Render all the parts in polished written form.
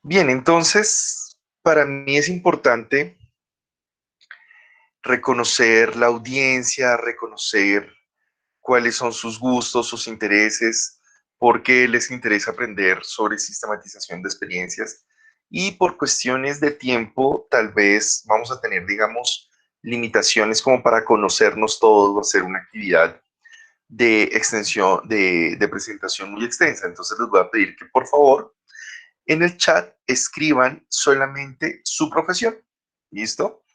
Bien, entonces, para mí es importante reconocer la audiencia, reconocer cuáles son sus gustos, sus intereses, por qué les interesa aprender sobre sistematización de experiencias. Y por cuestiones de tiempo, tal vez vamos a tener, digamos, limitaciones como para conocernos todos o hacer una actividad de extensión, de presentación muy extensa. Entonces les voy a pedir que por favor en el chat escriban solamente su profesión. ¿Listo?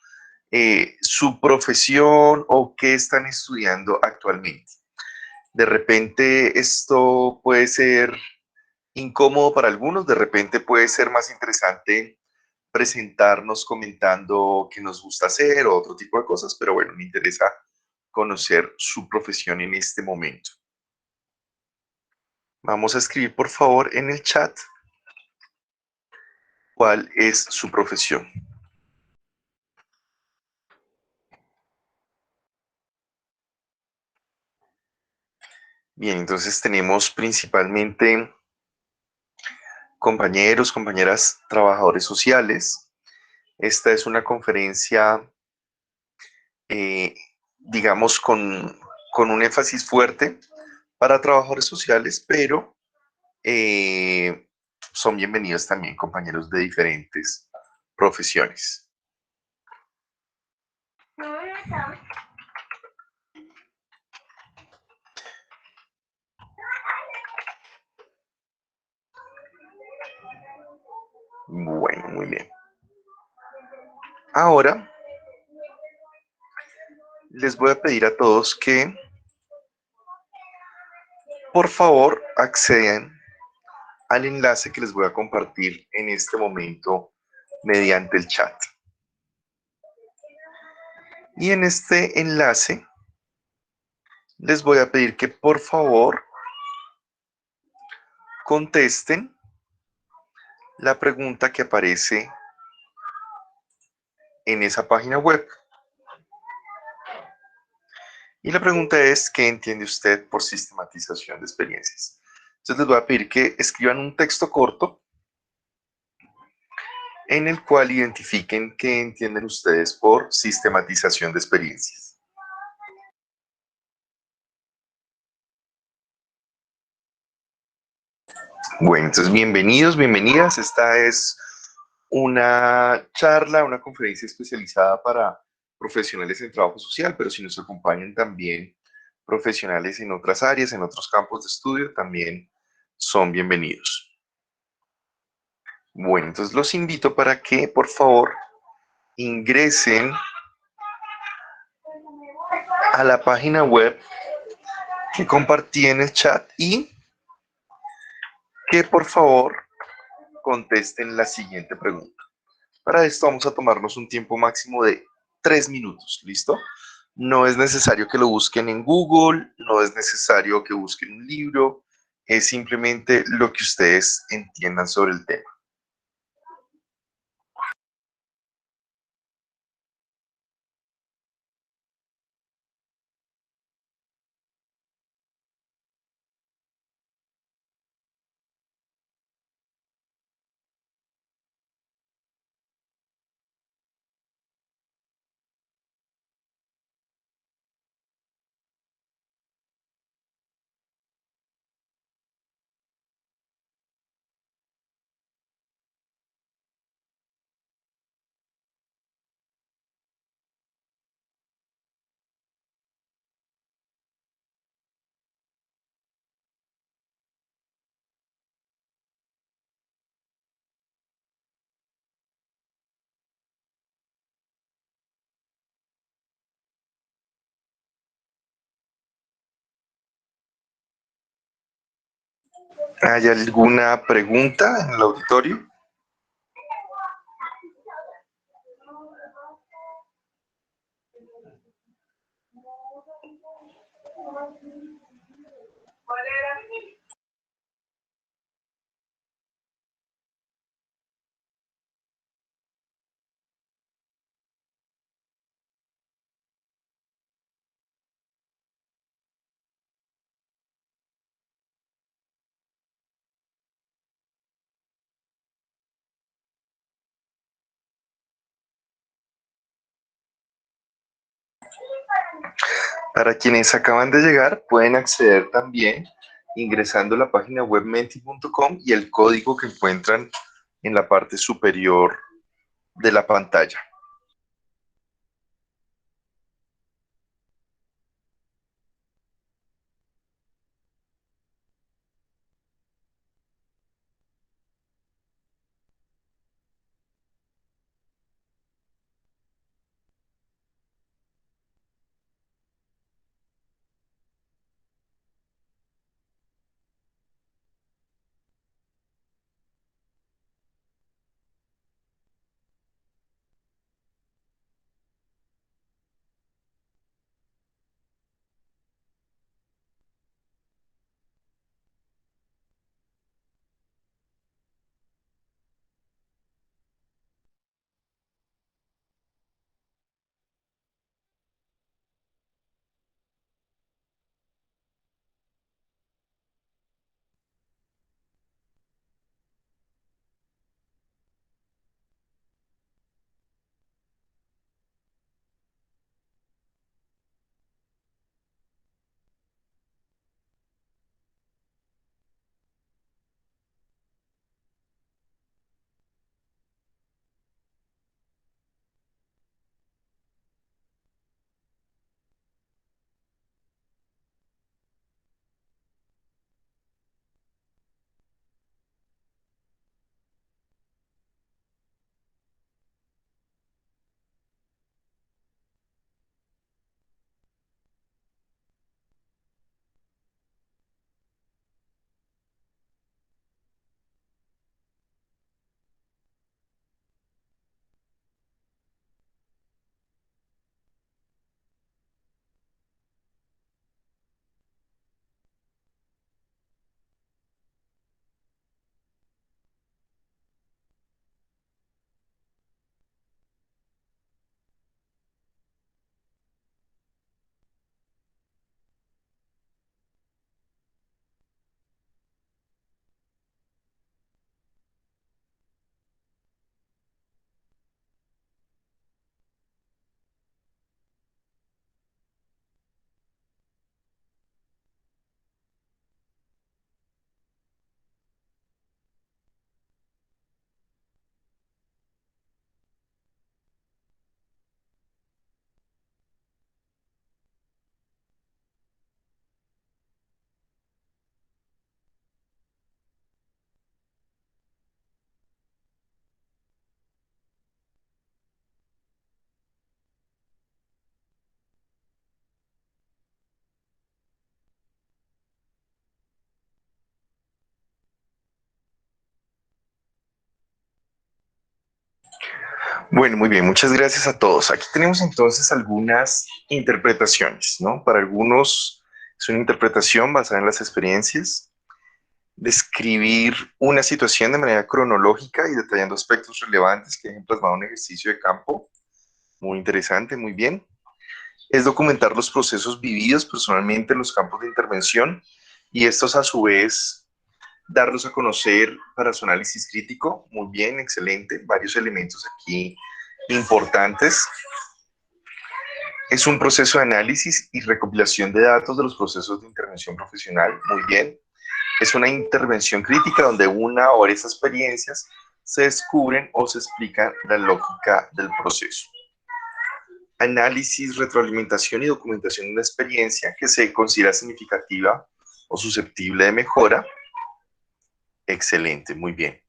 Su profesión o qué están estudiando actualmente. De repente esto puede ser incómodo para algunos, de repente puede ser más interesante presentarnos comentando qué nos gusta hacer o otro tipo de cosas, pero bueno, me interesa conocer su profesión en este momento. Vamos a escribir por favor en el chat cuál es su profesión. Bien, entonces tenemos principalmente compañeros, compañeras, trabajadores sociales. Esta es una conferencia, eh, digamos, con un énfasis fuerte para trabajadores sociales, pero son bienvenidos también compañeros de diferentes profesiones. Bueno, muy bien. Ahora les voy a pedir a todos que por favor accedan al enlace que les voy a compartir en este momento mediante el chat. Y en este enlace les voy a pedir que por favor contesten la pregunta que aparece en esa página web. Y la pregunta es, ¿qué entiende usted por sistematización de experiencias? Entonces les voy a pedir que escriban un texto corto en el cual identifiquen qué entienden ustedes por sistematización de experiencias. Bueno, entonces bienvenidos, bienvenidas. Esta es una charla, una conferencia especializada para profesionales en trabajo social, pero si nos acompañan también profesionales en otras áreas, en otros campos de estudio, también son bienvenidos. Bueno, entonces los invito para que por favor ingresen a la página web que compartí en el chat y que por favor contesten la siguiente pregunta. Para esto vamos a tomarnos un tiempo máximo de 3 minutos, ¿listo? No es necesario que lo busquen en Google, no es necesario que busquen un libro, es simplemente lo que ustedes entiendan sobre el tema. ¿Hay alguna pregunta en el auditorio? Para quienes acaban de llegar, pueden acceder también ingresando a la página web menti.com y el código que encuentran en la parte superior de la pantalla. Bueno, muy bien, muchas gracias a todos. Aquí tenemos entonces algunas interpretaciones, ¿no? Para algunos es una interpretación basada en las experiencias, describir una situación de manera cronológica y detallando aspectos relevantes que dejen plasmado un ejercicio de campo. Muy interesante, muy bien. Es documentar los procesos vividos personalmente en los campos de intervención y estos a su vez darlos a conocer para su análisis crítico. Muy bien, excelente. Varios elementos aquí importantes. Es un proceso de análisis y recopilación de datos de los procesos de intervención profesional. Muy bien. Es una intervención crítica donde una o varias experiencias se descubren o se explica la lógica del proceso. Análisis, retroalimentación y documentación de una experiencia que se considera significativa o susceptible de mejora. Excelente, muy bien.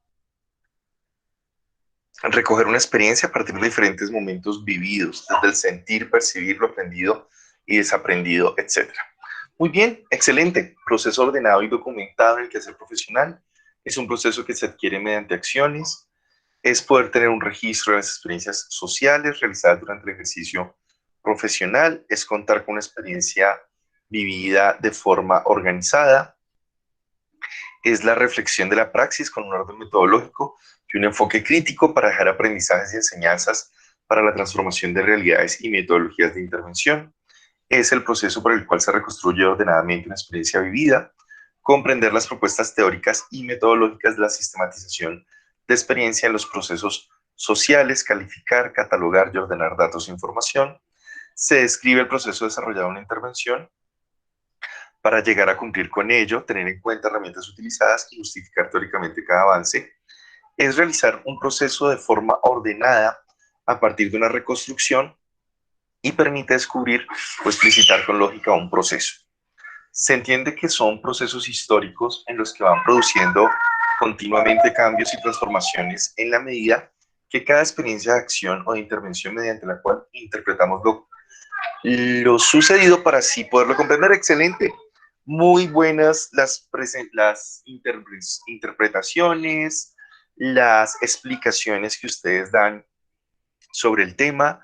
Recoger una experiencia a partir de diferentes momentos vividos, desde el sentir, percibir lo aprendido y desaprendido, etc. Muy bien, excelente. Proceso ordenado y documentado en el quehacer profesional. Es un proceso que se adquiere mediante acciones. Es poder tener un registro de las experiencias sociales realizadas durante el ejercicio profesional. Es contar con una experiencia vivida de forma organizada. Es la reflexión de la praxis con un orden metodológico y un enfoque crítico para dejar aprendizajes y enseñanzas para la transformación de realidades y metodologías de intervención. Es el proceso por el cual se reconstruye ordenadamente una experiencia vivida, comprender las propuestas teóricas y metodológicas de la sistematización de experiencia en los procesos sociales, calificar, catalogar y ordenar datos e información. Se describe el proceso desarrollado en una intervención para llegar a cumplir con ello, tener en cuenta herramientas utilizadas y justificar teóricamente cada avance. Es realizar un proceso de forma ordenada a partir de una reconstrucción y permite descubrir o explicitar con lógica un proceso. Se entiende que son procesos históricos en los que van produciendo continuamente cambios y transformaciones en la medida que cada experiencia de acción o de intervención mediante la cual interpretamos lo sucedido para así poderlo comprender. Excelente. Muy buenas las interpretaciones, las explicaciones que ustedes dan sobre el tema.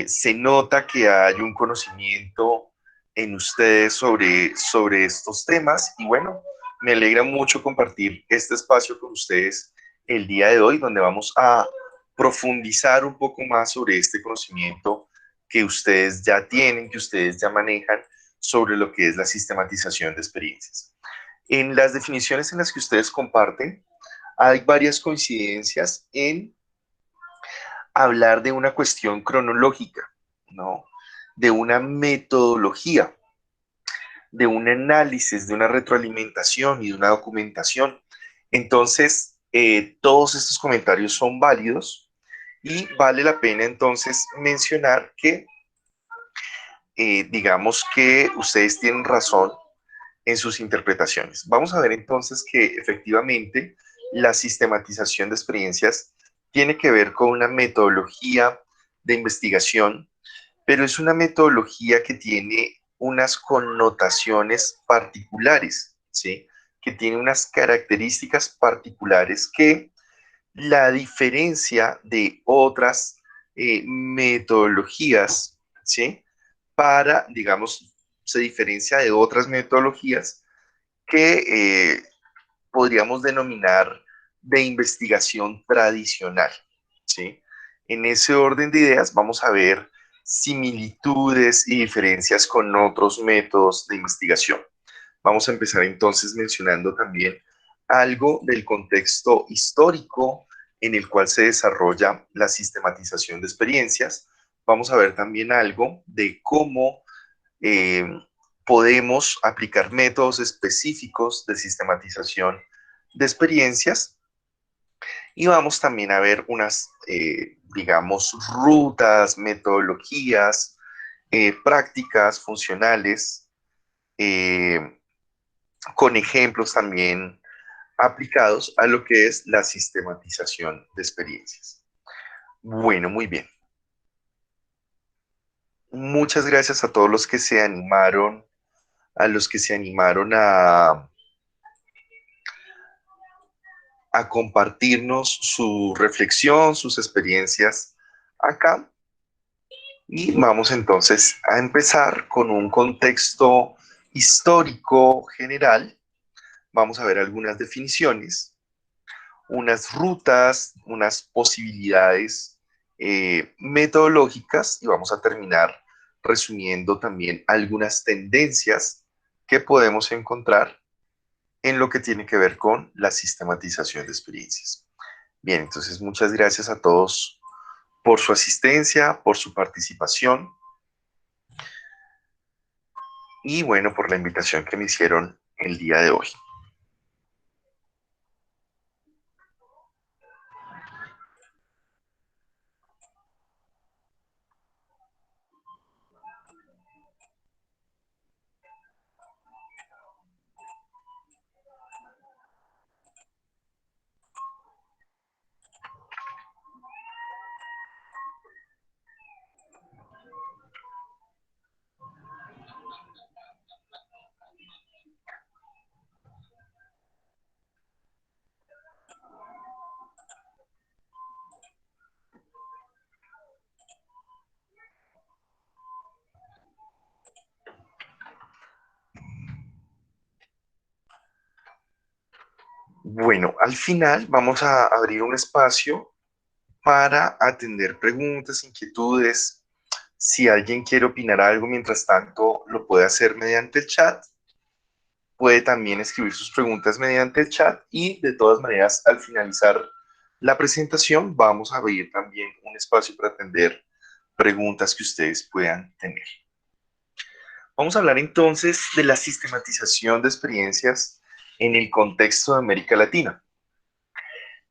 Se nota que hay un conocimiento en ustedes sobre estos temas y bueno, me alegra mucho compartir este espacio con ustedes el día de hoy, donde vamos a profundizar un poco más sobre este conocimiento que ustedes ya tienen, que ustedes ya manejan sobre lo que es la sistematización de experiencias. En las definiciones en las que ustedes comparten, hay varias coincidencias en hablar de una cuestión cronológica, ¿no? De una metodología, de un análisis, de una retroalimentación y de una documentación. Entonces, todos estos comentarios son válidos y vale la pena entonces mencionar que, digamos que ustedes tienen razón en sus interpretaciones. Vamos a ver entonces que efectivamente la sistematización de experiencias tiene que ver con una metodología de investigación, pero es una metodología que tiene unas connotaciones particulares, ¿sí? Que tiene unas características particulares que la diferencia de otras metodologías, ¿sí? Para, digamos, se diferencia de otras metodologías que podríamos denominar de investigación tradicional, ¿sí? En ese orden de ideas vamos a ver similitudes y diferencias con otros métodos de investigación. Vamos a empezar entonces mencionando también algo del contexto histórico en el cual se desarrolla la sistematización de experiencias. Vamos a ver también algo de cómo eh, podemos aplicar métodos específicos de sistematización de experiencias y vamos también a ver unas, digamos, rutas, metodologías, prácticas funcionales, eh, con ejemplos también aplicados a lo que es la sistematización de experiencias. Bueno, muy bien. Muchas gracias a todos los que se animaron, a los que se animaron a compartirnos su reflexión, sus experiencias acá. Y vamos entonces a empezar con un contexto histórico general. Vamos a ver algunas definiciones, unas rutas, unas posibilidades metodológicas y vamos a terminar resumiendo también algunas tendencias que podemos encontrar en lo que tiene que ver con la sistematización de experiencias. Bien, entonces muchas gracias a todos por su asistencia, por su participación y bueno, por la invitación que me hicieron el día de hoy. Bueno, al final vamos a abrir un espacio para atender preguntas, inquietudes. Si alguien quiere opinar algo mientras tanto, lo puede hacer mediante el chat. Puede también escribir sus preguntas mediante el chat y de todas maneras, al finalizar la presentación, vamos a abrir también un espacio para atender preguntas que ustedes puedan tener. Vamos a hablar entonces de la sistematización de experiencias en el contexto de América Latina.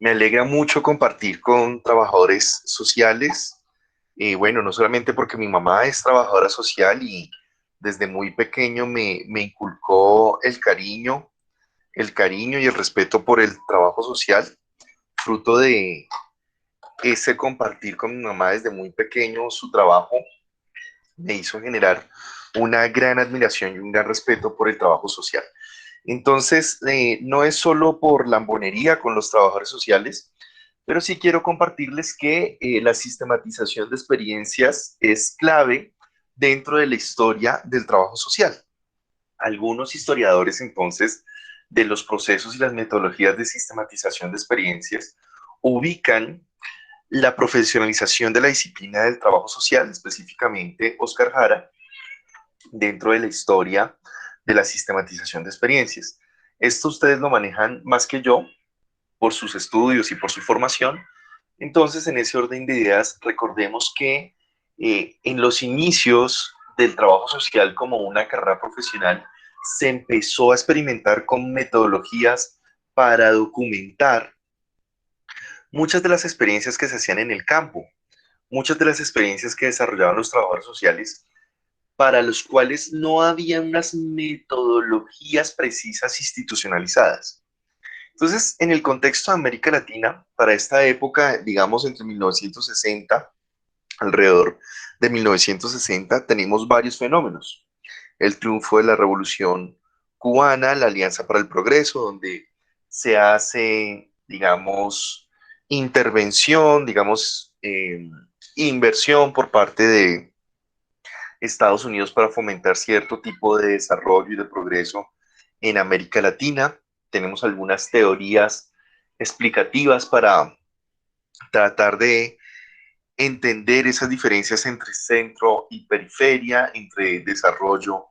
Me alegra mucho compartir con trabajadores sociales, bueno, no solamente porque mi mamá es trabajadora social y desde muy pequeño me inculcó el cariño y el respeto por el trabajo social, fruto de ese compartir con mi mamá desde muy pequeño su trabajo me hizo generar una gran admiración y un gran respeto por el trabajo social. Entonces, no es solo por lambonería con los trabajadores sociales, pero sí quiero compartirles que la sistematización de experiencias es clave dentro de la historia del trabajo social. Algunos historiadores, entonces, de los procesos y las metodologías de sistematización de experiencias ubican la profesionalización de la disciplina del trabajo social, específicamente Oscar Jara, dentro de la historia de la sistematización de experiencias. Esto ustedes lo manejan más que yo por sus estudios y por su formación. Entonces, en ese orden de ideas, recordemos que en los inicios del trabajo social como una carrera profesional, se empezó a experimentar con metodologías para documentar muchas de las experiencias que se hacían en el campo, muchas de las experiencias que desarrollaban los trabajadores sociales, para los cuales no había unas metodologías precisas institucionalizadas. Entonces, en el contexto de América Latina, para esta época, digamos entre 1960, alrededor de 1960, tenemos varios fenómenos. El triunfo de la Revolución Cubana, la Alianza para el Progreso, donde se hace, digamos, intervención, digamos, inversión por parte de Estados Unidos para fomentar cierto tipo de desarrollo y de progreso en América Latina. Tenemos algunas teorías explicativas para tratar de entender esas diferencias entre centro y periferia, entre desarrollo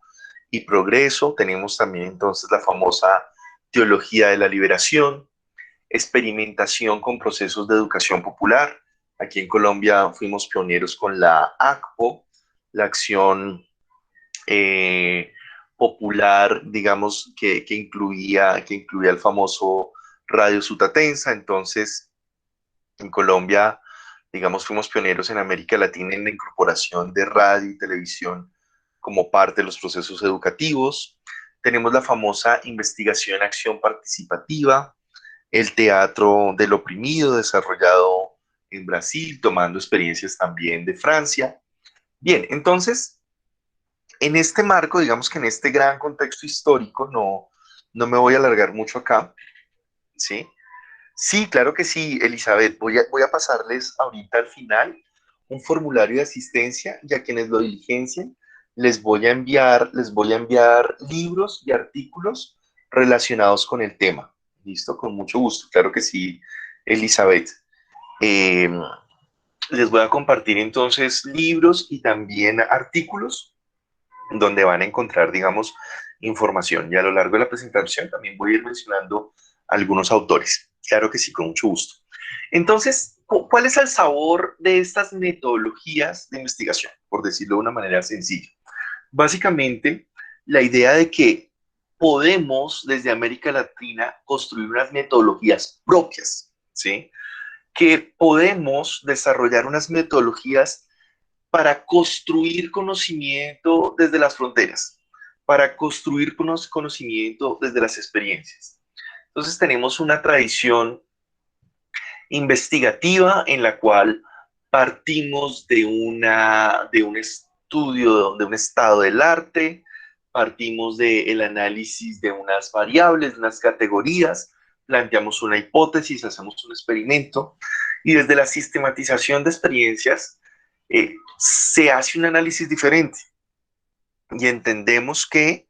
y progreso. Tenemos también entonces la famosa teología de la liberación, experimentación con procesos de educación popular. Aquí en Colombia fuimos pioneros con la ACPO, la acción popular, digamos, que incluía el famoso Radio Sutatensa. Entonces, en Colombia, digamos, fuimos pioneros en América Latina en la incorporación de radio y televisión como parte de los procesos educativos. Tenemos la famosa investigación acción participativa, el teatro del oprimido desarrollado en Brasil, tomando experiencias también de Francia. Bien, entonces, en este marco, digamos que en este gran contexto histórico, no me voy a alargar mucho acá, ¿sí? Sí, claro que sí, Elizabeth. Voy a pasarles ahorita al final un formulario de asistencia y a quienes lo diligencien les voy a enviar libros y artículos relacionados con el tema. ¿Listo? Con mucho gusto. Claro que sí, Elizabeth. Eh, Les voy a compartir entonces libros y también artículos donde van a encontrar, digamos, información. Y a lo largo de la presentación también voy a ir mencionando algunos autores. Claro que sí, con mucho gusto. Entonces, ¿cuál es el sabor de estas metodologías de investigación? Por decirlo de una manera sencilla. Básicamente, la idea de que podemos desde América Latina construir unas metodologías propias, ¿sí? Que podemos desarrollar unas metodologías para construir conocimiento desde las fronteras, para construir conocimiento desde las experiencias. Entonces tenemos una tradición investigativa en la cual partimos de un estudio, de un estado del arte, partimos del análisis de unas variables, de unas categorías, planteamos una hipótesis, hacemos un experimento y desde la sistematización de experiencias se hace un análisis diferente y entendemos que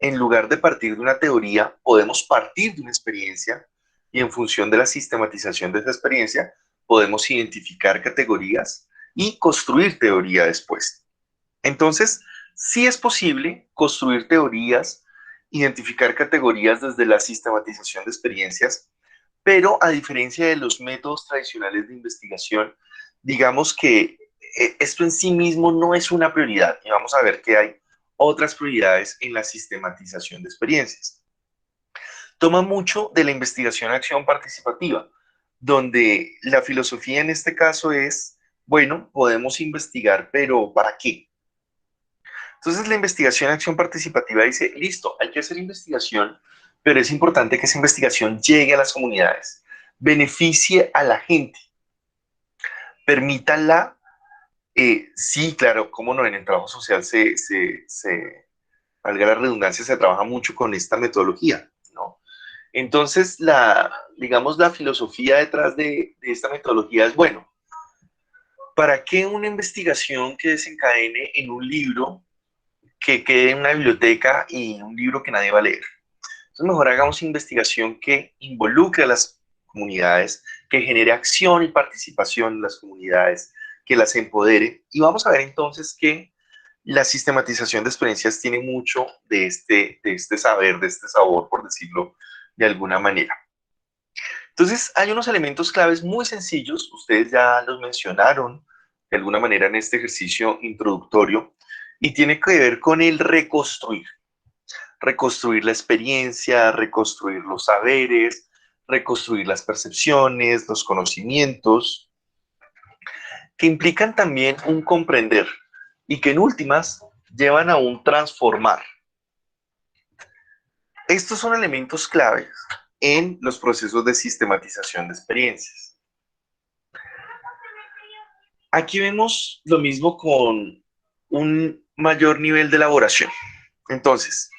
en lugar de partir de una teoría, podemos partir de una experiencia y en función de la sistematización de esa experiencia, podemos identificar categorías y construir teoría después. Entonces, sí es posible construir teorías, identificar categorías desde la sistematización de experiencias, pero a diferencia de los métodos tradicionales de investigación, digamos que esto en sí mismo no es una prioridad y vamos a ver que hay otras prioridades en la sistematización de experiencias. Toma mucho de la investigación-acción participativa, donde la filosofía en este caso es, bueno, podemos investigar, pero ¿para qué? Entonces la investigación-acción participativa dice, listo, hay que hacer investigación, pero es importante que esa investigación llegue a las comunidades, beneficie a la gente, permítanla. Sí, claro, cómo no, en el trabajo social valga la redundancia, se trabaja mucho con esta metodología, ¿no? Entonces, digamos, la filosofía detrás de esta metodología es, bueno, ¿para qué una investigación que desencadene en un libro que quede en una biblioteca y un libro que nadie va a leer? Entonces, mejor hagamos investigación que involucre a las comunidades, que genere acción y participación en las comunidades, que las empodere. Y vamos a ver entonces que la sistematización de experiencias tiene mucho de este saber, de este sabor, por decirlo de alguna manera. Entonces, hay unos elementos claves muy sencillos, ustedes ya los mencionaron de alguna manera en este ejercicio introductorio, y tiene que ver con el reconstruir. Reconstruir la experiencia, reconstruir los saberes, reconstruir las percepciones, los conocimientos, que implican también un comprender y que en últimas llevan a un transformar. Estos son elementos claves en los procesos de sistematización de experiencias. Aquí vemos lo mismo con un mayor nivel de elaboración. Entonces,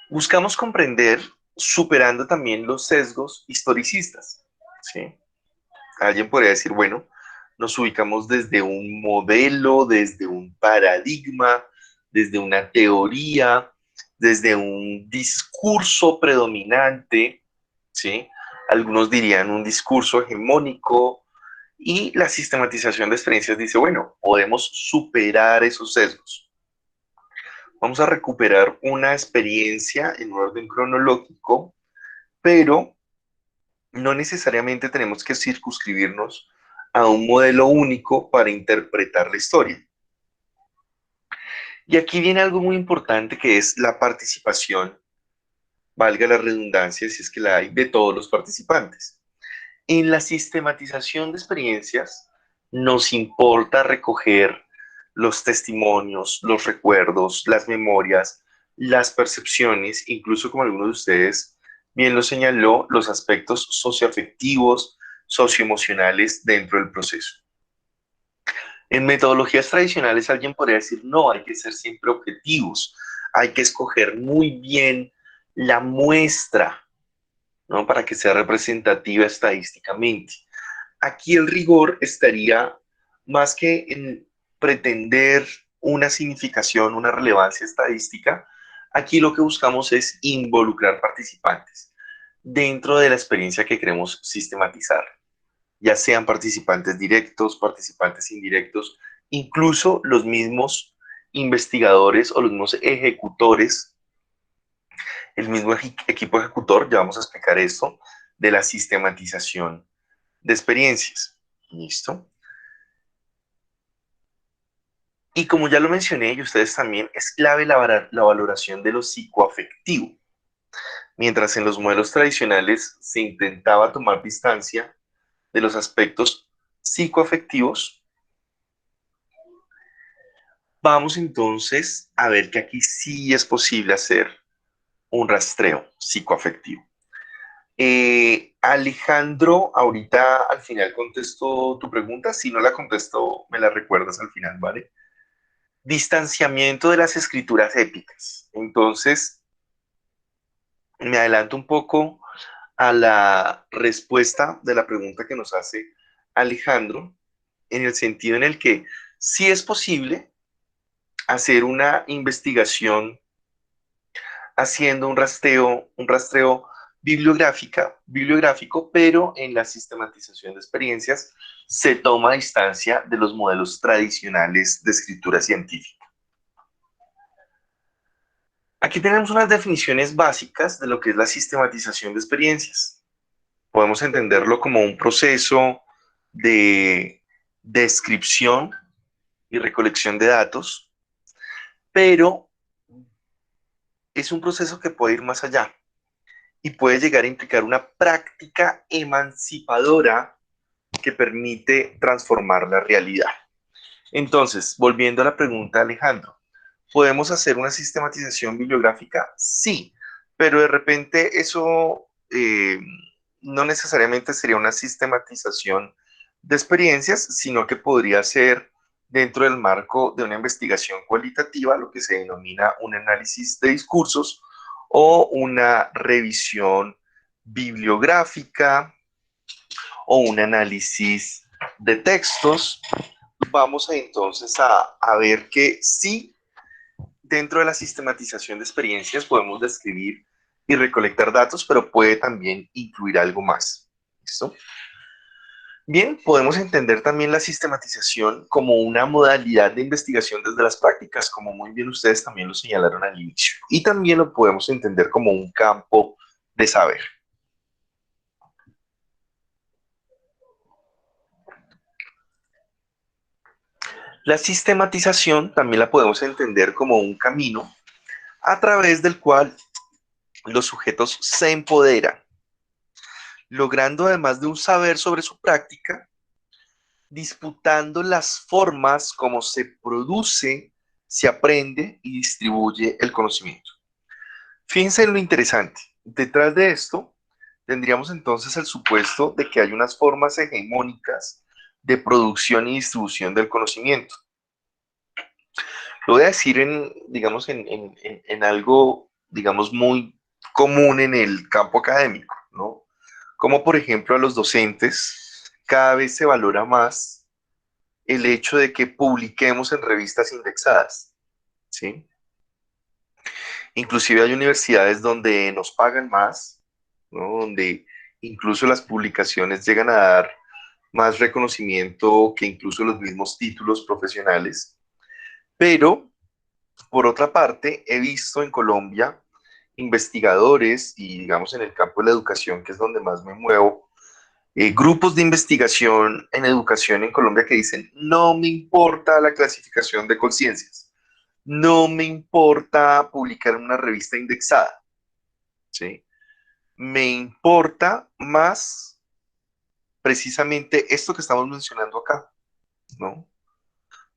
buscamos comprender superando también los sesgos historicistas, ¿sí? Alguien podría decir, bueno, nos ubicamos desde un modelo, desde un paradigma, desde una teoría, desde un discurso predominante, ¿sí? Algunos dirían un discurso hegemónico, y la sistematización de experiencias dice, bueno, podemos superar esos sesgos. Vamos a recuperar una experiencia en un orden cronológico, pero no necesariamente tenemos que circunscribirnos a un modelo único para interpretar la historia. Y aquí viene algo muy importante que es la participación, valga la redundancia si es que la hay, de todos los participantes. En la sistematización de experiencias nos importa recoger los testimonios, los recuerdos, las memorias, las percepciones, incluso como algunos de ustedes bien lo señaló, los aspectos socioafectivos, socioemocionales dentro del proceso. En metodologías tradicionales alguien podría decir, no, hay que ser siempre objetivos, hay que escoger muy bien la muestra, ¿no? Para que sea representativa estadísticamente. Aquí el rigor estaría más que en pretender una significación, una relevancia estadística. Aquí lo que buscamos es involucrar participantes dentro de la experiencia que queremos sistematizar, ya sean participantes directos, participantes indirectos, incluso los mismos investigadores o los mismos ejecutores, el mismo equipo ejecutor, ya vamos a explicar esto, de la sistematización de experiencias. ¿Listo? Y como ya lo mencioné, y ustedes también, es clave la valoración de lo psicoafectivo. Mientras en los modelos tradicionales se intentaba tomar distancia de los aspectos psicoafectivos, vamos entonces a ver que aquí sí es posible hacer un rastreo psicoafectivo. Alejandro, ahorita al final contesto tu pregunta. Si no la contesto, me la recuerdas al final, ¿vale? Distanciamiento de las escrituras épicas. Entonces, me adelanto un poco a la respuesta de la pregunta que nos hace Alejandro, en el sentido en el que sí es posible hacer una investigación haciendo un rastreo bibliográfico, pero en la sistematización de experiencias se toma distancia de los modelos tradicionales de escritura científica. Aquí tenemos unas definiciones básicas de lo que es la sistematización de experiencias. Podemos entenderlo como un proceso de descripción y recolección de datos, pero es un proceso que puede ir más allá y puede llegar a implicar una práctica emancipadora que permite transformar la realidad. Entonces, volviendo a la pregunta de Alejandro, ¿podemos hacer una sistematización bibliográfica? Sí, pero de repente eso no necesariamente sería una sistematización de experiencias, sino que podría ser dentro del marco de una investigación cualitativa, lo que se denomina un análisis de discursos o una revisión bibliográfica o un análisis de textos. Vamos entonces a ver que sí, dentro de la sistematización de experiencias podemos describir y recolectar datos, pero puede también incluir algo más. ¿Listo? Bien, podemos entender también la sistematización como una modalidad de investigación desde las prácticas, como muy bien ustedes también lo señalaron al inicio. Y también lo podemos entender como un campo de saber. La sistematización también la podemos entender como un camino a través del cual los sujetos se empoderan, logrando además de un saber sobre su práctica, disputando las formas como se produce, se aprende y distribuye el conocimiento. Fíjense en lo interesante. Detrás de esto, tendríamos entonces el supuesto de que hay unas formas hegemónicas de producción y distribución del conocimiento. Lo voy a decir digamos, en algo, digamos, muy común en el campo académico, ¿no? Como por ejemplo a los docentes, cada vez se valora más el hecho de que publiquemos en revistas indexadas, ¿sí? Inclusive hay universidades donde nos pagan más, ¿no? Donde incluso las publicaciones llegan a dar más reconocimiento que incluso los mismos títulos profesionales. Pero, por otra parte, he visto en Colombia investigadores y, digamos, en el campo de la educación, que es donde más me muevo, grupos de investigación en educación en Colombia que dicen, no me importa la clasificación de conciencias, no me importa publicar en una revista indexada, ¿sí? Me importa más precisamente esto que estamos mencionando acá, ¿no?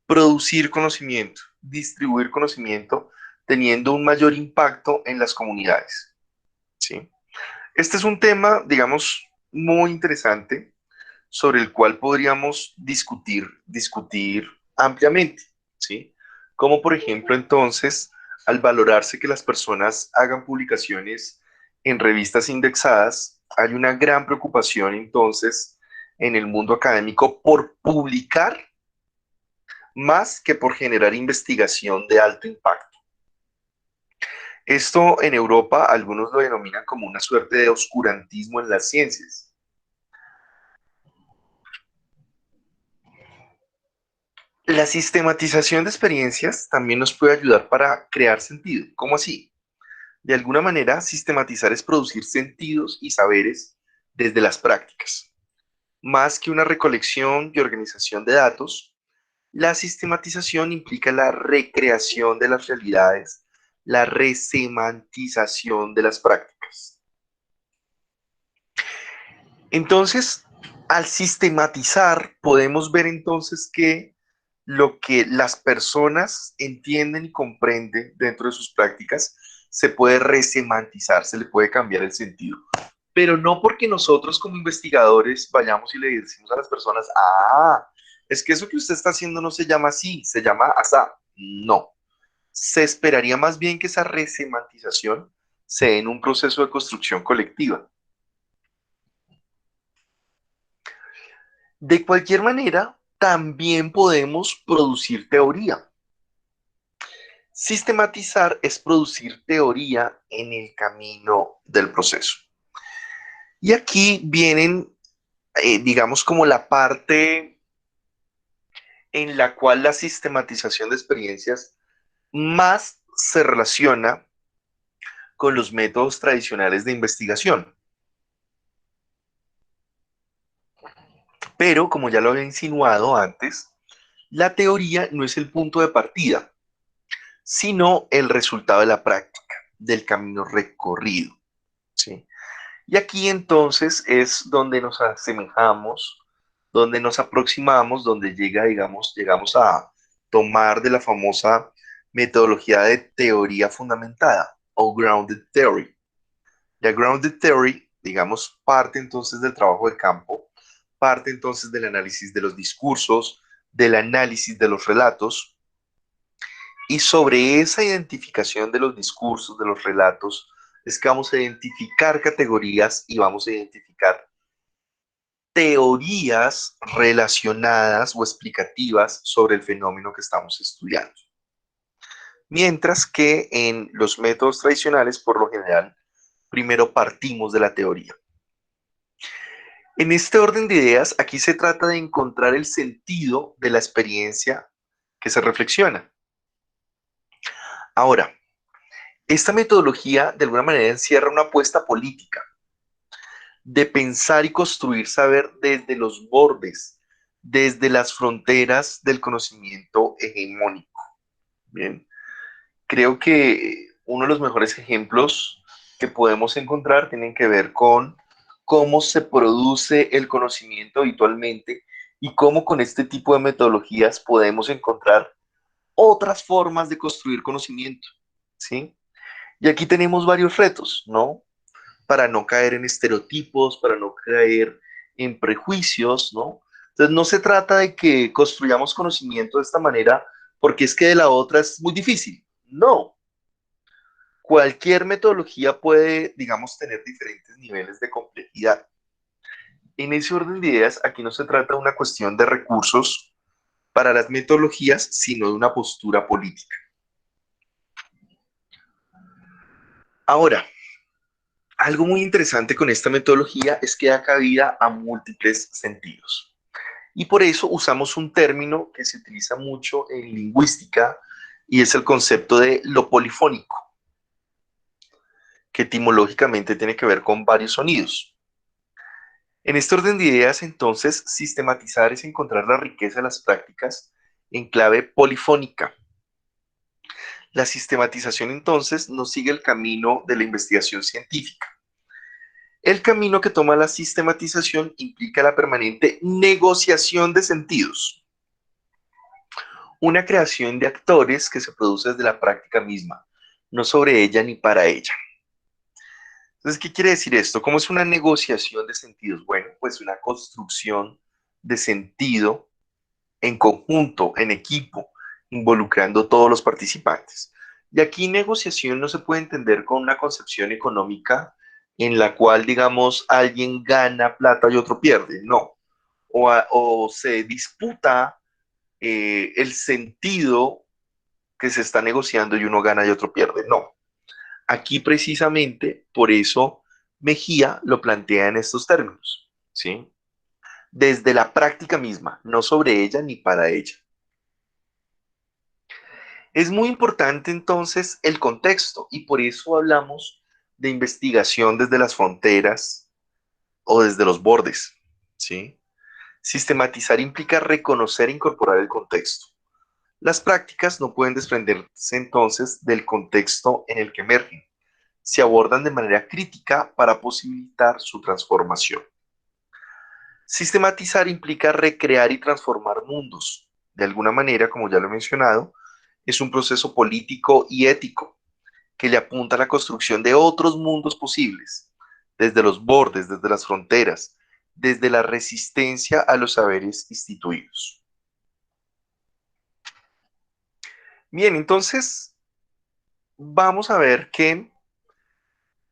Producir conocimiento, distribuir conocimiento, teniendo un mayor impacto en las comunidades, ¿sí? Este es un tema, digamos, muy interesante sobre el cual podríamos discutir ampliamente, ¿sí? Como por ejemplo, entonces, al valorarse que las personas hagan publicaciones en revistas indexadas, hay una gran preocupación entonces en el mundo académico por publicar más que por generar investigación de alto impacto. Esto en Europa algunos lo denominan como una suerte de oscurantismo en las ciencias. La sistematización de experiencias también nos puede ayudar para crear sentido. ¿Cómo así? De alguna manera, sistematizar es producir sentidos y saberes desde las prácticas. Más que una recolección y organización de datos, la sistematización implica la recreación de las realidades, la resemantización de las prácticas. Entonces, al sistematizar, podemos ver entonces que lo que las personas entienden y comprenden dentro de sus prácticas se puede resemantizar, se le puede cambiar el sentido. Pero no porque nosotros como investigadores vayamos y le decimos a las personas, ah, es que eso que usted está haciendo no se llama así, se llama asá. No. Se esperaría más bien que esa resemantización se dé en un proceso de construcción colectiva. De cualquier manera, también podemos producir teoría. Sistematizar es producir teoría en el camino del proceso. Y aquí vienen, digamos, como la parte en la cual la sistematización de experiencias más se relaciona con los métodos tradicionales de investigación. Pero, como ya lo había insinuado antes, la teoría no es el punto de partida, sino el resultado de la práctica, del camino recorrido, ¿sí? Y aquí entonces es donde nos asemejamos, donde nos aproximamos, donde llegamos a tomar de la famosa metodología de teoría fundamentada o grounded theory. La grounded theory, digamos, parte entonces del trabajo de campo, parte entonces del análisis de los discursos, del análisis de los relatos, y sobre esa identificación de los discursos, de los relatos, es que vamos a identificar categorías y vamos a identificar teorías relacionadas o explicativas sobre el fenómeno que estamos estudiando. Mientras que en los métodos tradicionales, por lo general, primero partimos de la teoría. En este orden de ideas, aquí se trata de encontrar el sentido de la experiencia que se reflexiona. Ahora, esta metodología de alguna manera encierra una apuesta política de pensar y construir saber desde los bordes, desde las fronteras del conocimiento hegemónico. Bien, creo que uno de los mejores ejemplos que podemos encontrar tienen que ver con cómo se produce el conocimiento habitualmente y cómo con este tipo de metodologías podemos encontrar otras formas de construir conocimiento, ¿sí? Y aquí tenemos varios retos, ¿no? Para no caer en estereotipos, para no caer en prejuicios, ¿no? Entonces no se trata de que construyamos conocimiento de esta manera porque es que de la otra es muy difícil. No. Cualquier metodología puede, digamos, tener diferentes niveles de complejidad. En ese orden de ideas, aquí no se trata de una cuestión de recursos para las metodologías, sino de una postura política. Ahora, algo muy interesante con esta metodología es que da cabida a múltiples sentidos. Y por eso usamos un término que se utiliza mucho en lingüística y es el concepto de lo polifónico, que etimológicamente tiene que ver con varios sonidos. En este orden de ideas, entonces, sistematizar es encontrar la riqueza de las prácticas en clave polifónica. La sistematización, entonces, no sigue el camino de la investigación científica. El camino que toma la sistematización implica la permanente negociación de sentidos, una creación de actores que se produce desde la práctica misma, no sobre ella ni para ella. Entonces, ¿qué quiere decir esto? ¿Cómo es una negociación de sentidos? Bueno, pues una construcción de sentido en conjunto, en equipo, involucrando todos los participantes. Y aquí negociación no se puede entender con una concepción económica en la cual, digamos, alguien gana plata y otro pierde, no. O se disputa el sentido que se está negociando y uno gana y otro pierde, no. Aquí precisamente por eso Mejía lo plantea en estos términos, ¿sí? Desde la práctica misma, no sobre ella ni para ella. Es muy importante entonces el contexto y por eso hablamos de investigación desde las fronteras o desde los bordes, ¿sí? Sistematizar implica reconocer e incorporar el contexto. Las prácticas no pueden desprenderse entonces del contexto en el que emergen. Se abordan de manera crítica para posibilitar su transformación. Sistematizar implica recrear y transformar mundos. De alguna manera, como ya lo he mencionado, es un proceso político y ético que le apunta a la construcción de otros mundos posibles, desde los bordes, desde las fronteras, desde la resistencia a los saberes instituidos. Bien, entonces vamos a ver que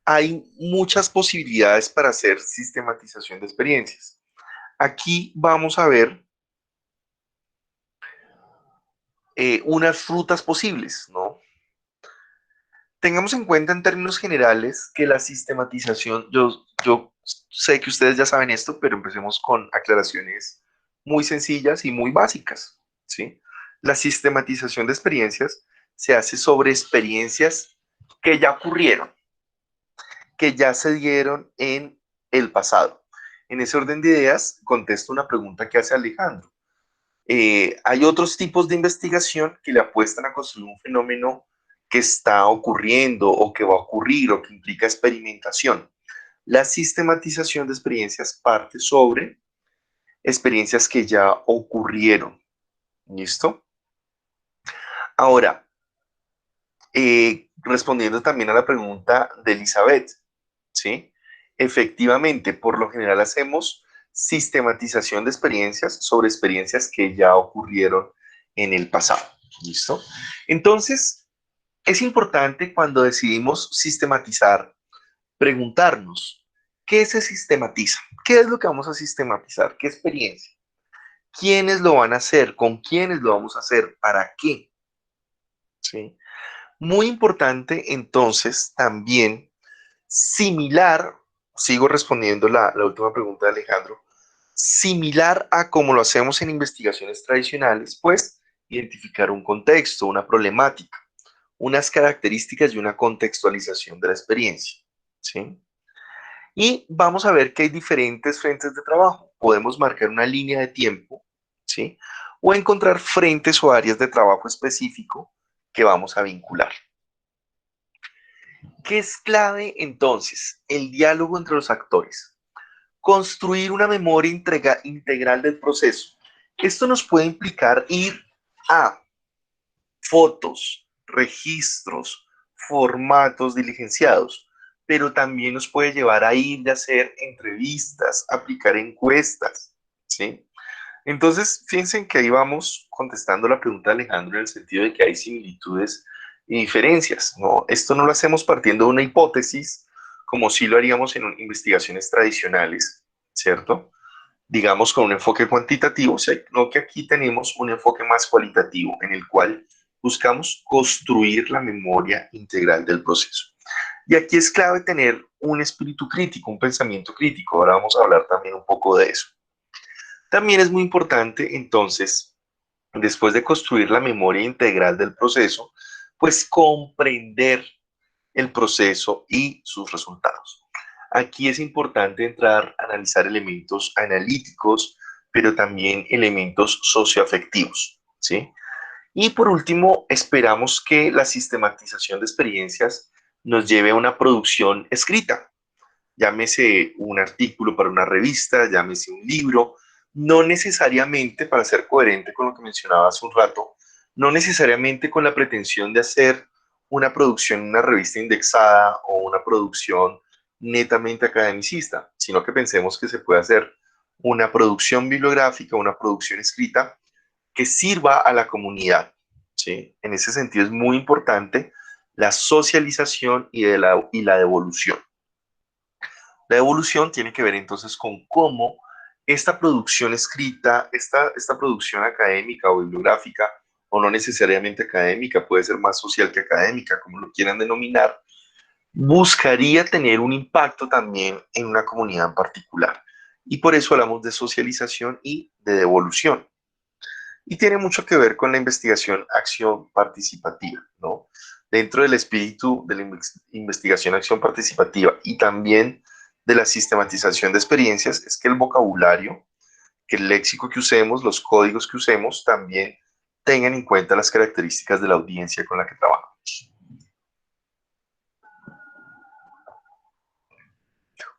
hay muchas posibilidades para hacer sistematización de experiencias. Aquí vamos a ver unas rutas posibles, ¿no? Tengamos en cuenta en términos generales que la sistematización, yo sé que ustedes ya saben esto, pero empecemos con aclaraciones muy sencillas y muy básicas, ¿sí? La sistematización de experiencias se hace sobre experiencias que ya ocurrieron, que ya se dieron en el pasado. En ese orden de ideas, contesto una pregunta que hace Alejandro. Hay otros tipos de investigación que le apuestan a construir un fenómeno que está ocurriendo o que va a ocurrir o que implica experimentación. La sistematización de experiencias parte sobre experiencias que ya ocurrieron. ¿Listo? Ahora, respondiendo también a la pregunta de Elizabeth, ¿sí? Efectivamente, por lo general hacemos sistematización de experiencias sobre experiencias que ya ocurrieron en el pasado. ¿Listo? Entonces, es importante cuando decidimos sistematizar, preguntarnos, ¿qué se sistematiza? ¿Qué es lo que vamos a sistematizar? ¿Qué experiencia? ¿Quiénes lo van a hacer? ¿Con quiénes lo vamos a hacer? ¿Para qué? ¿Sí? Muy importante entonces también similar, sigo respondiendo la última pregunta de Alejandro, similar a como lo hacemos en investigaciones tradicionales, pues identificar un contexto, una problemática, unas características y una contextualización de la experiencia, ¿sí? Y vamos a ver que hay diferentes frentes de trabajo. Podemos marcar una línea de tiempo, ¿sí? O encontrar frentes o áreas de trabajo específico que vamos a vincular. ¿Qué es clave entonces? El diálogo entre los actores. Construir una memoria integral del proceso. Esto nos puede implicar ir a fotos, registros, formatos diligenciados, pero también nos puede llevar a ir a hacer entrevistas, aplicar encuestas, ¿sí? Entonces, fíjense que ahí vamos contestando la pregunta de Alejandro en el sentido de que hay similitudes y diferencias, ¿no? Esto no lo hacemos partiendo de una hipótesis, como sí lo haríamos en investigaciones tradicionales, ¿cierto? Digamos con un enfoque cuantitativo, sino que aquí tenemos un enfoque más cualitativo, en el cual buscamos construir la memoria integral del proceso. Y aquí es clave tener un espíritu crítico, un pensamiento crítico. Ahora vamos a hablar también un poco de eso. También es muy importante, entonces, después de construir la memoria integral del proceso, pues comprender el proceso y sus resultados. Aquí es importante entrar a analizar elementos analíticos, pero también elementos socioafectivos, ¿sí? Y por último, esperamos que la sistematización de experiencias nos lleve a una producción escrita, llámese un artículo para una revista, llámese un libro, no necesariamente, para ser coherente con lo que mencionaba hace un rato, no necesariamente con la pretensión de hacer una producción en una revista indexada o una producción netamente academicista, sino que pensemos que se puede hacer una producción bibliográfica, una producción escrita que sirva a la comunidad, ¿sí? En ese sentido es muy importante la socialización y la devolución. La evolución tiene que ver entonces con cómo esta producción escrita, esta producción académica o bibliográfica, o no necesariamente académica, puede ser más social que académica, como lo quieran denominar, buscaría tener un impacto también en una comunidad en particular. Y por eso hablamos de socialización y de devolución. Y tiene mucho que ver con la investigación acción participativa, ¿no? Dentro del espíritu de la investigación acción participativa y también de la sistematización de experiencias es que el vocabulario, que el léxico que usemos, los códigos que usemos, también tengan en cuenta las características de la audiencia con la que trabajamos.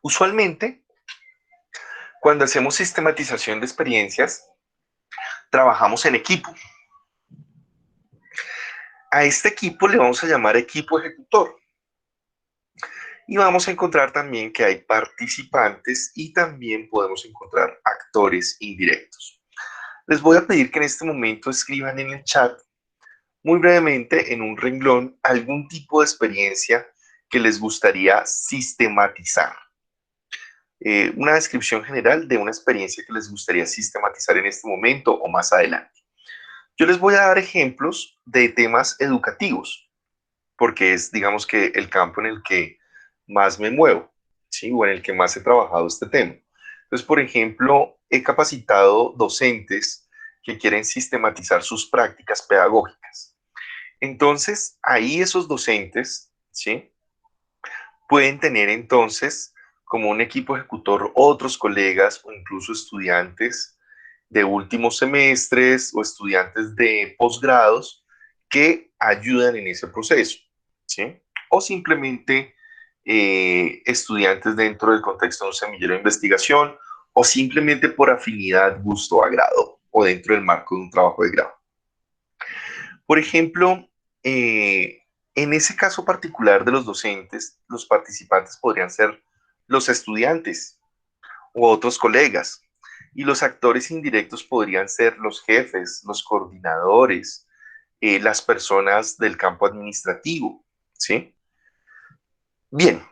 Usualmente, cuando hacemos sistematización de experiencias, trabajamos en equipo. A este equipo le vamos a llamar equipo ejecutor. Y vamos a encontrar también que hay participantes y también podemos encontrar actores indirectos. Les voy a pedir que en este momento escriban en el chat muy brevemente en un renglón algún tipo de experiencia que les gustaría sistematizar. Una descripción general de una experiencia que les gustaría sistematizar en este momento o más adelante. Yo les voy a dar ejemplos de temas educativos, porque es, digamos que, el campo en el que más me muevo, ¿sí? O en el que más he trabajado este tema. Entonces, por ejemplo, he capacitado docentes que quieren sistematizar sus prácticas pedagógicas. Entonces, ahí esos docentes, ¿sí? Pueden tener entonces como un equipo ejecutor otros colegas o incluso estudiantes de últimos semestres o estudiantes de posgrados que ayudan en ese proceso, ¿sí? O simplemente estudiantes dentro del contexto de un semillero de investigación o simplemente por afinidad, gusto, agrado o dentro del marco de un trabajo de grado. Por ejemplo, en ese caso particular de los docentes, los participantes podrían ser los estudiantes u otros colegas, y los actores indirectos podrían ser los jefes, los coordinadores, las personas del campo administrativo, ¿sí? Bien,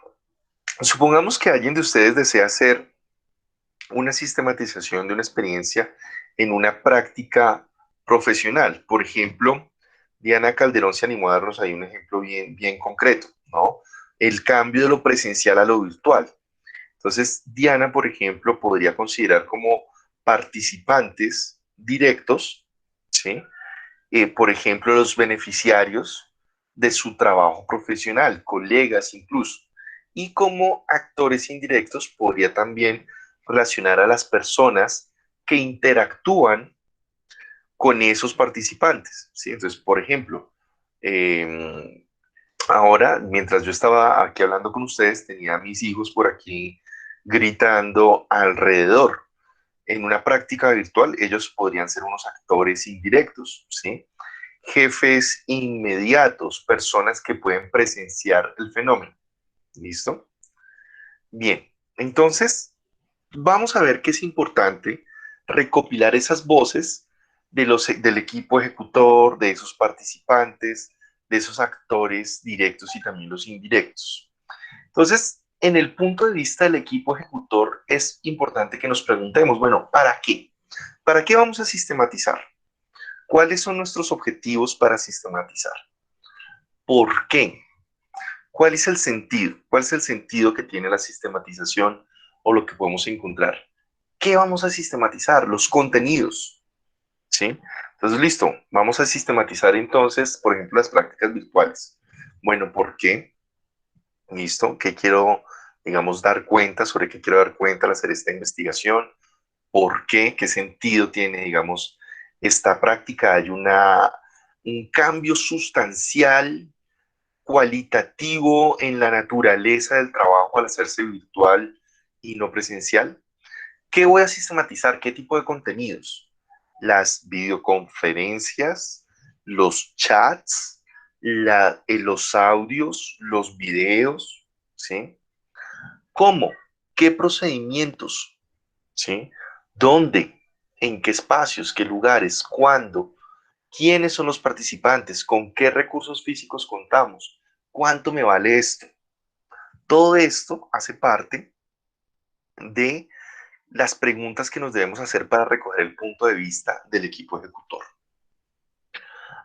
supongamos que alguien de ustedes desea hacer una sistematización de una experiencia en una práctica profesional. Por ejemplo, Diana Calderón se animó a darnos ahí un ejemplo bien concreto, ¿no? El cambio de lo presencial a lo virtual. Entonces, Diana, por ejemplo, podría considerar como participantes directos, ¿sí? Por ejemplo, los beneficiarios de su trabajo profesional, colegas incluso. Y como actores indirectos podría también relacionar a las personas que interactúan con esos participantes, ¿sí? Entonces, por ejemplo, ahora, mientras yo estaba aquí hablando con ustedes, tenía a mis hijos por aquí gritando alrededor. En una práctica virtual, ellos podrían ser unos actores indirectos, ¿sí? Jefes inmediatos, personas que pueden presenciar el fenómeno. ¿Listo? Bien, entonces vamos a ver que es importante recopilar esas voces del equipo ejecutor, de esos participantes, de esos actores directos y también los indirectos. Entonces, en el punto de vista del equipo ejecutor, es importante que nos preguntemos, bueno, ¿para qué? ¿Para qué vamos a sistematizar? ¿Cuáles son nuestros objetivos para sistematizar? ¿Por qué? ¿Cuál es el sentido? ¿Cuál es el sentido que tiene la sistematización o lo que podemos encontrar? ¿Qué vamos a sistematizar? Los contenidos, ¿sí? Entonces, listo, vamos a sistematizar entonces, por ejemplo, las prácticas virtuales. Bueno, ¿por qué? Listo, ¿qué quiero, digamos, dar cuenta? ¿Sobre qué quiero dar cuenta al hacer esta investigación? ¿Por qué? ¿Qué sentido tiene, digamos, esta práctica? Hay un cambio sustancial, cualitativo en la naturaleza del trabajo al hacerse virtual y no presencial. ¿Qué voy a sistematizar? ¿Qué tipo de contenidos? Las videoconferencias, los chats, los audios, los videos, ¿sí? ¿Cómo? ¿Qué procedimientos? ¿Sí? ¿Dónde? ¿En qué espacios? ¿Qué lugares? ¿Cuándo? ¿Quiénes son los participantes? ¿Con qué recursos físicos contamos? ¿Cuánto me vale esto? Todo esto hace parte de las preguntas que nos debemos hacer para recoger el punto de vista del equipo ejecutor.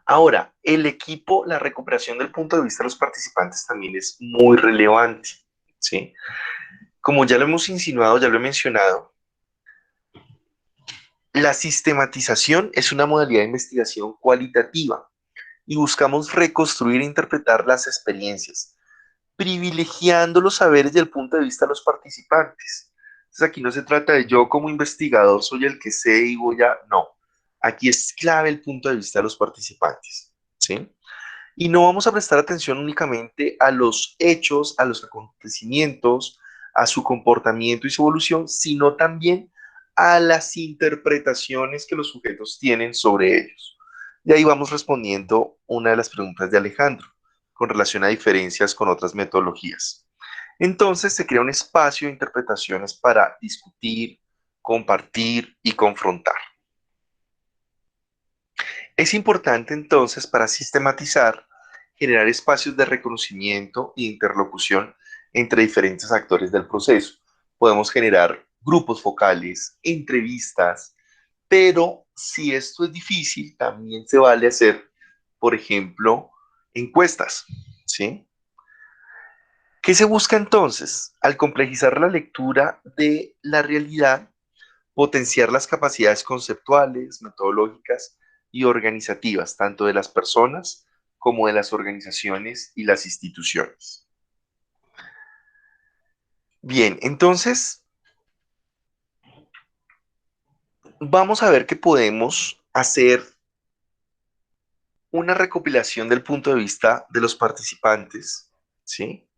Ahora, el equipo, la recuperación del punto de vista de los participantes también es muy relevante, ¿sí? Como ya lo hemos insinuado, ya lo he mencionado, la sistematización es una modalidad de investigación cualitativa y buscamos reconstruir e interpretar las experiencias, privilegiando los saberes y el punto de vista de los participantes. Entonces aquí no se trata de yo como investigador soy el que sé y voy a... No, aquí es clave el punto de vista de los participantes, ¿sí? Y no vamos a prestar atención únicamente a los hechos, a los acontecimientos, a su comportamiento y su evolución, sino también a las interpretaciones que los sujetos tienen sobre ellos. Y ahí vamos respondiendo una de las preguntas de Alejandro con relación a diferencias con otras metodologías. Entonces se crea un espacio de interpretaciones para discutir, compartir y confrontar. Es importante entonces para sistematizar, generar espacios de reconocimiento e interlocución entre diferentes actores del proceso. Podemos generar grupos focales, entrevistas, pero si esto es difícil, también se vale hacer, por ejemplo, encuestas, ¿sí? ¿Qué se busca entonces? Al complejizar la lectura de la realidad, potenciar las capacidades conceptuales, metodológicas y organizativas, tanto de las personas como de las organizaciones y las instituciones. Bien, entonces vamos a ver que podemos hacer una recopilación del punto de vista de los participantes, ¿sí?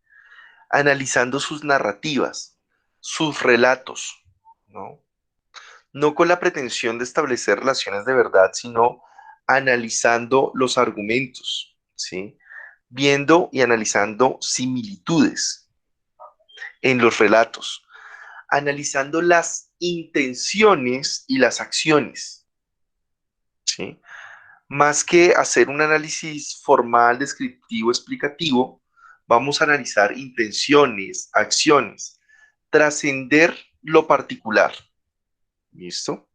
Analizando sus narrativas, sus relatos, ¿no? No con la pretensión de establecer relaciones de verdad, sino analizando los argumentos, ¿sí? Viendo y analizando similitudes en los relatos, analizando las intenciones y las acciones, ¿sí? Más que hacer un análisis formal, descriptivo, explicativo, vamos a analizar intenciones, acciones, trascender lo particular. ¿Listo?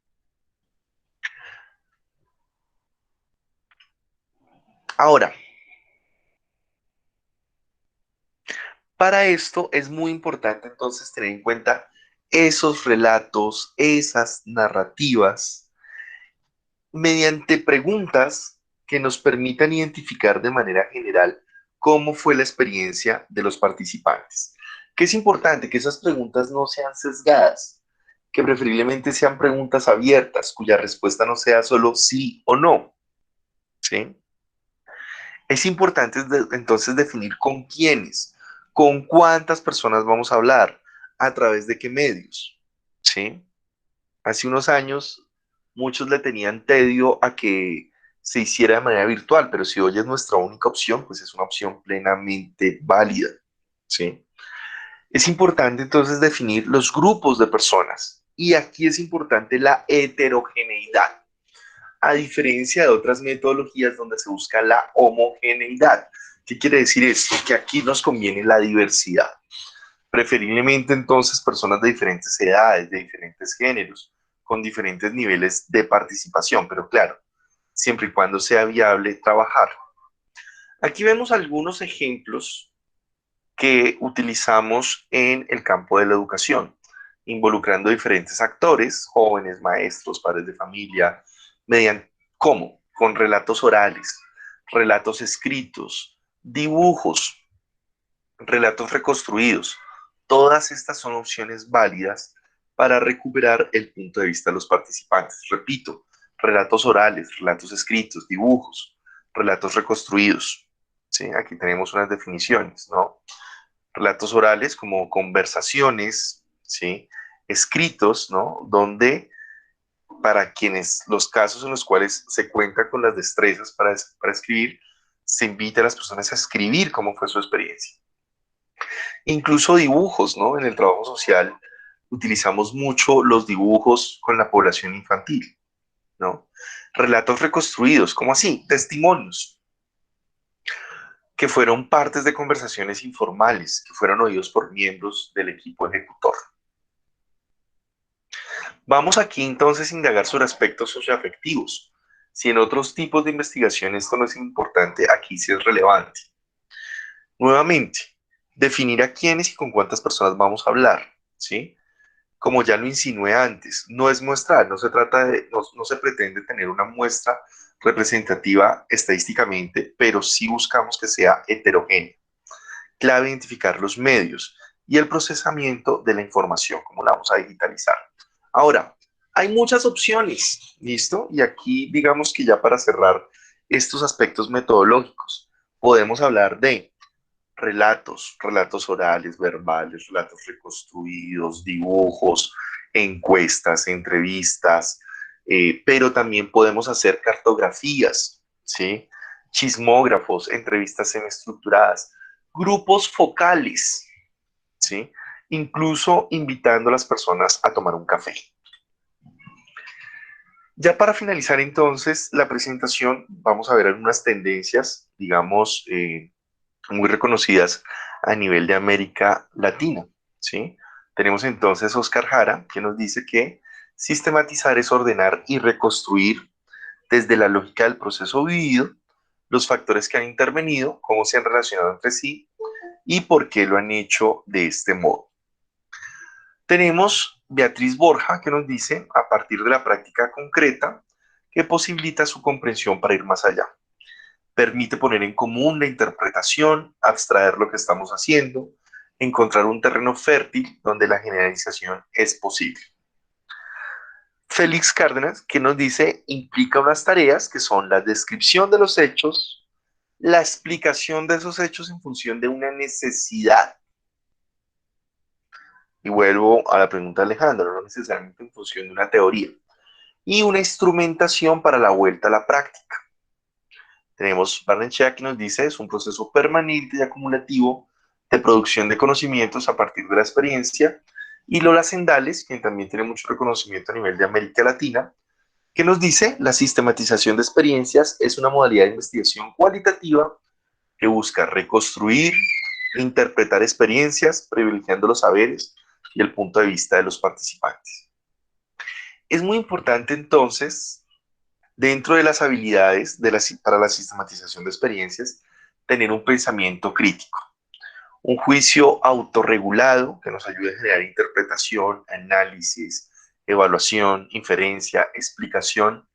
Ahora, para esto es muy importante entonces tener en cuenta esos relatos, esas narrativas, mediante preguntas que nos permitan identificar de manera general cómo fue la experiencia de los participantes. Que es importante que esas preguntas no sean sesgadas, que preferiblemente sean preguntas abiertas, cuya respuesta no sea solo sí o no, ¿sí? Es importante entonces definir con quiénes, con cuántas personas vamos a hablar, a través de qué medios, ¿sí? Hace unos años muchos le tenían tedio a que se hiciera de manera virtual, pero si hoy es nuestra única opción, pues es una opción plenamente válida, ¿sí? Es importante entonces definir los grupos de personas y aquí es importante la heterogeneidad, a diferencia de otras metodologías donde se busca la homogeneidad. ¿Qué quiere decir esto? Que aquí nos conviene la diversidad. Preferiblemente entonces personas de diferentes edades, de diferentes géneros, con diferentes niveles de participación, pero claro, siempre y cuando sea viable trabajar. Aquí vemos algunos ejemplos que utilizamos en el campo de la educación, involucrando diferentes actores, jóvenes, maestros, padres de familia, mediante, ¿cómo? Con relatos orales, relatos escritos, dibujos, relatos reconstruidos. Todas estas son opciones válidas para recuperar el punto de vista de los participantes. Repito, relatos orales, relatos escritos, dibujos, relatos reconstruidos. ¿Sí? Aquí tenemos unas definiciones, ¿no? Relatos orales como conversaciones, ¿sí? Escritos, ¿no? Donde para quienes los casos en los cuales se cuenta con las destrezas para escribir, se invita a las personas a escribir cómo fue su experiencia. Incluso dibujos, ¿no? En el trabajo social utilizamos mucho los dibujos con la población infantil, ¿no? Relatos reconstruidos, ¿cómo así? Testimonios, que fueron partes de conversaciones informales, que fueron oídos por miembros del equipo ejecutor. Vamos aquí entonces a indagar sobre aspectos socioafectivos. Si en otros tipos de investigación esto no es importante, aquí sí es relevante. Nuevamente, definir a quiénes y con cuántas personas vamos a hablar, ¿sí? Como ya lo insinué antes, no es muestral, no se trata de, no se pretende tener una muestra representativa estadísticamente, pero sí buscamos que sea heterogénea. Clave identificar los medios y el procesamiento de la información, como la vamos a digitalizar. Ahora, hay muchas opciones, ¿listo? Y aquí digamos que ya para cerrar estos aspectos metodológicos, podemos hablar de relatos, relatos orales, verbales, relatos reconstruidos, dibujos, encuestas, entrevistas, pero también podemos hacer cartografías, ¿sí? Chismógrafos, entrevistas semiestructuradas, grupos focales, ¿sí? Incluso invitando a las personas a tomar un café. Ya para finalizar entonces la presentación, vamos a ver algunas tendencias, digamos, muy reconocidas a nivel de América Latina, ¿sí? Tenemos entonces Oscar Jara, que nos dice que sistematizar es ordenar y reconstruir desde la lógica del proceso vivido los factores que han intervenido, cómo se han relacionado entre sí y por qué lo han hecho de este modo. Tenemos Beatriz Borja, que nos dice, a partir de la práctica concreta, que posibilita su comprensión para ir más allá. Permite poner en común la interpretación, abstraer lo que estamos haciendo, encontrar un terreno fértil donde la generalización es posible. Félix Cárdenas, que nos dice, implica unas tareas que son la descripción de los hechos, la explicación de esos hechos en función de una necesidad. Y vuelvo a la pregunta de Alejandro, no necesariamente en función de una teoría. Y una instrumentación para la vuelta a la práctica. Tenemos Barnechea que nos dice, es un proceso permanente y acumulativo de producción de conocimientos a partir de la experiencia. Y Lola Sendales, quien también tiene mucho reconocimiento a nivel de América Latina, que nos dice, la sistematización de experiencias es una modalidad de investigación cualitativa que busca reconstruir e interpretar experiencias, privilegiando los saberes y el punto de vista de los participantes. Es muy importante entonces, dentro de las habilidades para la sistematización de experiencias, tener un pensamiento crítico, un juicio autorregulado que nos ayude a generar interpretación, análisis, evaluación, inferencia, explicación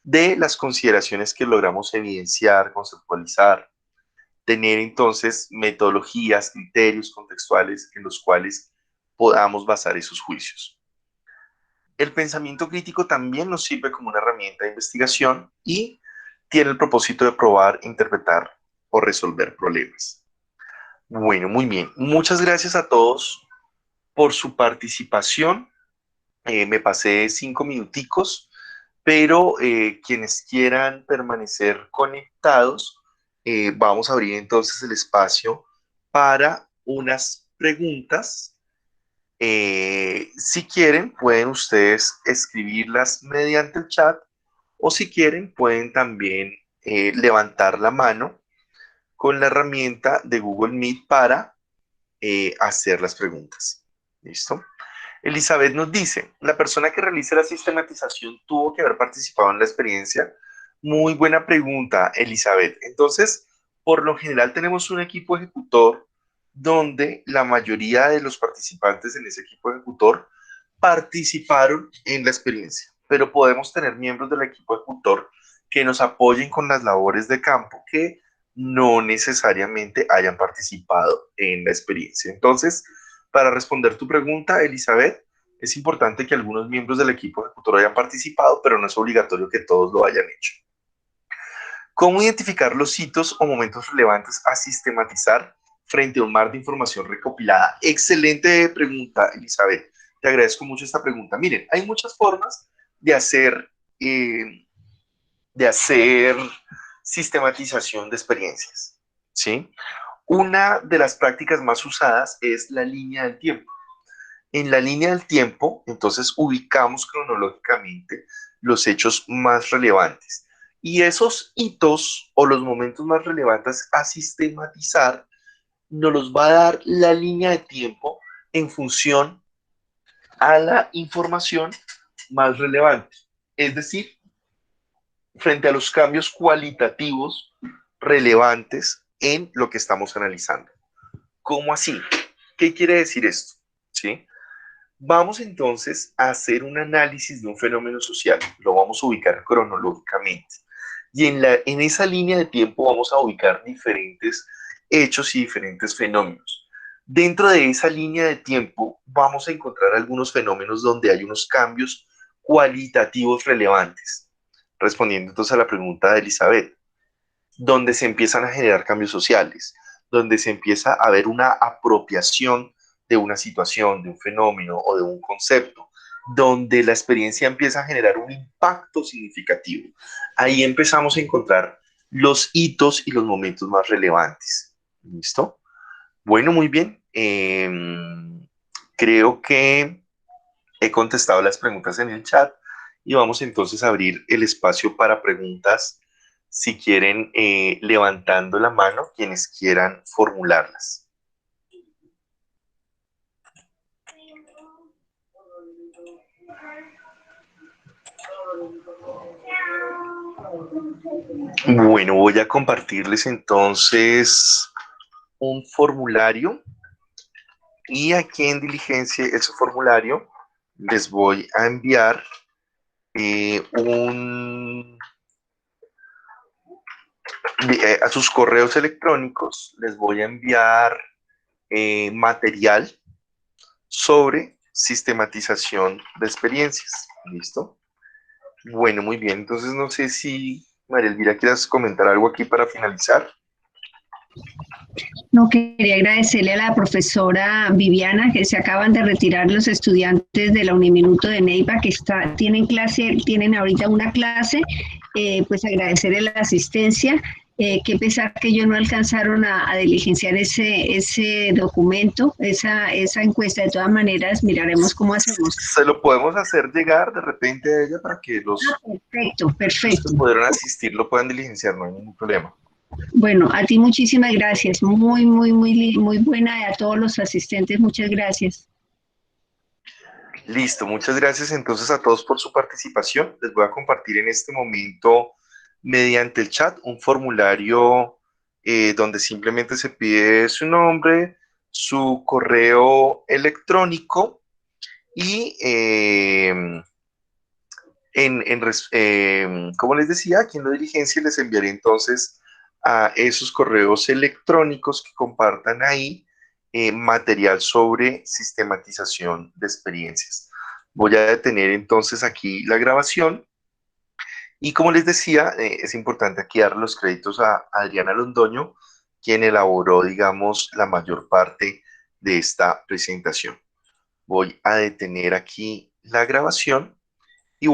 de las consideraciones que logramos evidenciar, conceptualizar, tener entonces metodologías, criterios contextuales en los cuales podamos basar esos juicios. El pensamiento crítico también nos sirve como una herramienta de investigación y tiene el propósito de probar, interpretar o resolver problemas. Bueno, muy bien. Muchas gracias a todos por su participación. Me pasé 5 minuticos, pero quienes quieran permanecer conectados, vamos a abrir entonces el espacio para unas preguntas. Si quieren, pueden ustedes escribirlas mediante el chat o si quieren, pueden también levantar la mano con la herramienta de Google Meet para hacer las preguntas. ¿Listo? Elizabeth nos dice, la persona que realice la sistematización tuvo que haber participado en la experiencia. Muy buena pregunta, Elizabeth. Entonces, por lo general tenemos un equipo ejecutor donde la mayoría de los participantes en ese equipo ejecutor participaron en la experiencia, pero podemos tener miembros del equipo ejecutor que nos apoyen con las labores de campo que no necesariamente hayan participado en la experiencia. Entonces, para responder tu pregunta, Elizabeth, es importante que algunos miembros del equipo ejecutor hayan participado, pero no es obligatorio que todos lo hayan hecho. ¿Cómo identificar los hitos o momentos relevantes a sistematizar frente a un mar de información recopilada? Excelente pregunta, Elizabeth. Te agradezco mucho esta pregunta. Miren, hay muchas formas de eh, hacer sistematización de experiencias, ¿sí? Una de las prácticas más usadas es la línea del tiempo. En la línea del tiempo, entonces ubicamos cronológicamente los hechos más relevantes. Y esos hitos o los momentos más relevantes a sistematizar nos los va a dar la línea de tiempo en función a la información más relevante. Es decir, frente a los cambios cualitativos relevantes en lo que estamos analizando. ¿Cómo así? ¿Qué quiere decir esto? ¿Sí? Vamos entonces a hacer un análisis de un fenómeno social, lo vamos a ubicar cronológicamente. Y en esa línea de tiempo vamos a ubicar diferentes hechos y diferentes fenómenos. Dentro de esa línea de tiempo vamos a encontrar algunos fenómenos donde hay unos cambios cualitativos relevantes. Respondiendo entonces a la pregunta de Elizabeth, donde se empiezan a generar cambios sociales, donde se empieza a ver una apropiación de una situación, de un fenómeno o de un concepto, donde la experiencia empieza a generar un impacto significativo. Ahí empezamos a encontrar los hitos y los momentos más relevantes. ¿Listo? Bueno, muy bien. Creo que he contestado las preguntas en el chat y vamos entonces a abrir el espacio para preguntas si quieren levantando la mano quienes quieran formularlas. Bueno, voy a compartirles entonces un formulario y aquí en Diligencia ese formulario les voy a enviar a sus correos electrónicos, les voy a enviar material sobre sistematización de experiencias. ¿Listo? Bueno, muy bien. Entonces, no sé si, María Elvira, quieras comentar algo aquí para finalizar. No, quería agradecerle a la profesora Viviana que se acaban de retirar los estudiantes de la Uniminuto de Neiva que tienen clase, tienen ahorita una clase, pues agradecerle la asistencia. Qué pesar que ellos no alcanzaron a diligenciar ese documento, esa encuesta. De todas maneras, miraremos cómo hacemos. Se lo podemos hacer llegar de repente a ella para que Perfecto, los que perfecto. pudieron asistir lo puedan diligenciar, no hay ningún problema. Bueno, a ti muchísimas gracias. Muy, muy, muy buena. Y a todos los asistentes, muchas gracias. Listo, muchas gracias entonces a todos por su participación. Les voy a compartir en este momento mediante el chat un formulario donde simplemente se pide su nombre, su correo electrónico y como les decía, aquí en la diligencia les enviaré entonces a esos correos electrónicos que compartan ahí material sobre sistematización de experiencias. Voy a detener entonces aquí la grabación y como les decía, es importante aquí dar los créditos a Adriana Londoño, quien elaboró, digamos, la mayor parte de esta presentación. Voy a detener aquí la grabación y